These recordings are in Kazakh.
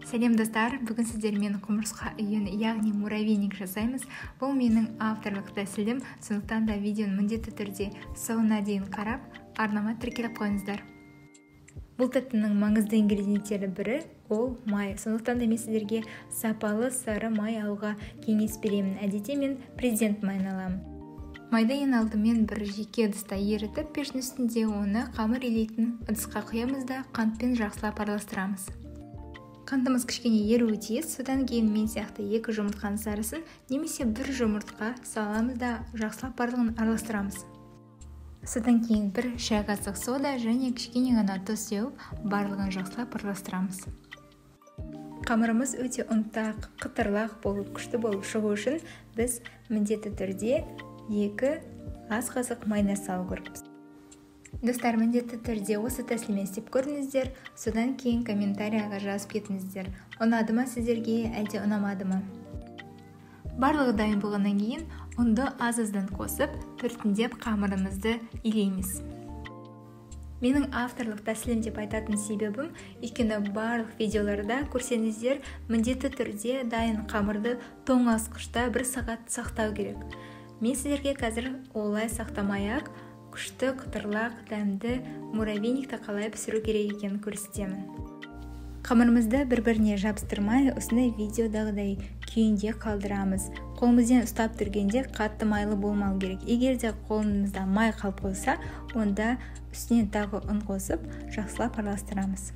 Сәлем достар, бүгін сіздермен құмырсқа үйін, яғни муравейник жасаймыз. Бұл менің авторлық тәсілім, сондықтан да видеоны міндетті түрде соңына дейін қарап, арнама тіркеліп қойыңыздар. Бұл тәттінің маңызды ингредиенттері бірі ол май. Сондықтан да мен сіздерге сапалы сары май алуға кеңес беремін. Әдетте мен президент майын аламын. Майды ең алдымен бір жеке ыдыста ерітіп, пештің үстінде оны қамыр илейтін ыдысқа құямыз да қантпен жақсылап араластырамыз. Қантымыз кішкене еруі тиіс, содан кейін мен сияқты 2 жұмыртқаның сарысын немесе 1 жұмыртқа саламыз да жақсылап барлығын араластырамыз. Содан кейін 1 шай қасық сода және кішкене ғана тұз сеуіп, барлығын жақсылап араластырамыз. Қамырымыз өте ұнтақ, қытырлақ болып, күшті болып шығу үшін біз міндетті түрде 2 ас қасық майонез салу керекпіз. Достар, міндетті түрде осы тәсілмен істеп көріңіздер, содан кейін комментарияға жазып кетіңіздер. Ұнады ма сіздерге, әлде ұнамады ма? Барлығы дайын болғаннан кейін ұнды аз-аздан қосып, біртіндеп қамырымызды илейміз. Менің авторлық тәсілім деп айтатын себебім, өйткені барлық видеоларда көрсеңіздер, міндетті түрде дайын қамырды тоңазытқышта 1 сағат сақтау керек. Мен сіздерге қазір олай сақтамай-ақ күшті, қытырлақ, дәмді муравейникті қалай пісіру керек екенін көрсетемін. Қамырымызды бір-біріне жабыстырмай, осындай видеодағыдай күйінде қалдырамыз. Қолымызбен ұстап тұргенде қатты майлы болмау керек. Егер де қолымызда май қалып қойса, онда үстінен тағы ұн қосып, жақсылап араластырамыз.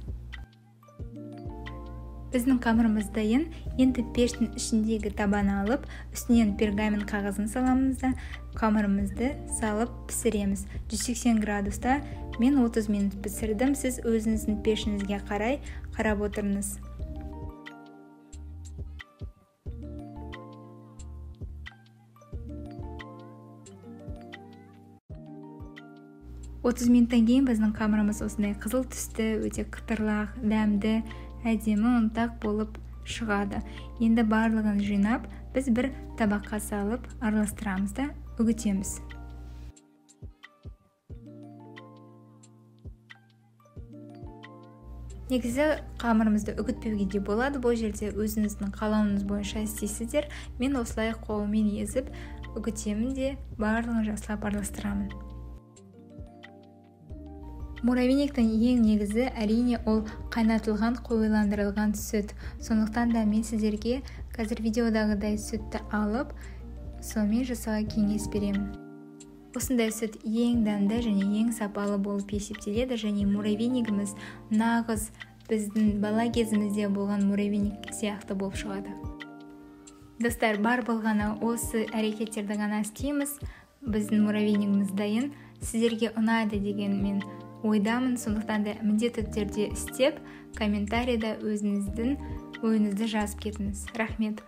Біздің қамырымыз дайын. Енді пештің ішіндегі табаны алып, үстінен пергамент қағазын саламыз да қамырымызды салып пісіреміз. 180 градуста мен 30 минут пісірдім. Сіз өзіңіздің пешіңізге қарай қарап отырыңыз. Отыз минуттан кейін біздің қамырымыз осындай қызыл түсті, өте қытырлақ, дәмді, әдемі ұнтақ болып шығады. Енді барлығын жинап, біз бір табаққа салып араластырамыз да үгітеміз. Негізі қамырымызды үгітпеуге де болады. Бұл жерде өзіңіздің қалауыңыз бойынша істейсіздер. Мен осылай қолыммен езіп үгітемін де барлығын жақсылап араластырамын. Муравейниктің ең негізі әрине ол қайнатылған, қоюландырылған сүт. Сондықтан да мен сіздерге қазір видеодағыдай сүтті алып, сонымен жасауға кеңес беремін. Осындай сүт ең дәмді және ең сапалы болып есептеледі, және муравейнигіміз нағыз біздің бала кезімізде болған муравейник сияқты болып шығады. Достар, бар болғаны осы әрекеттерді ғана істейміз. Біздің муравейнигіміз дайын. Сіздерге ұнайды деген мен ойдамын, сондықтан да міндетті түрде істеп, комментарийда өзіңіздің ойыңызды жазып кетіңіз. Рахмет.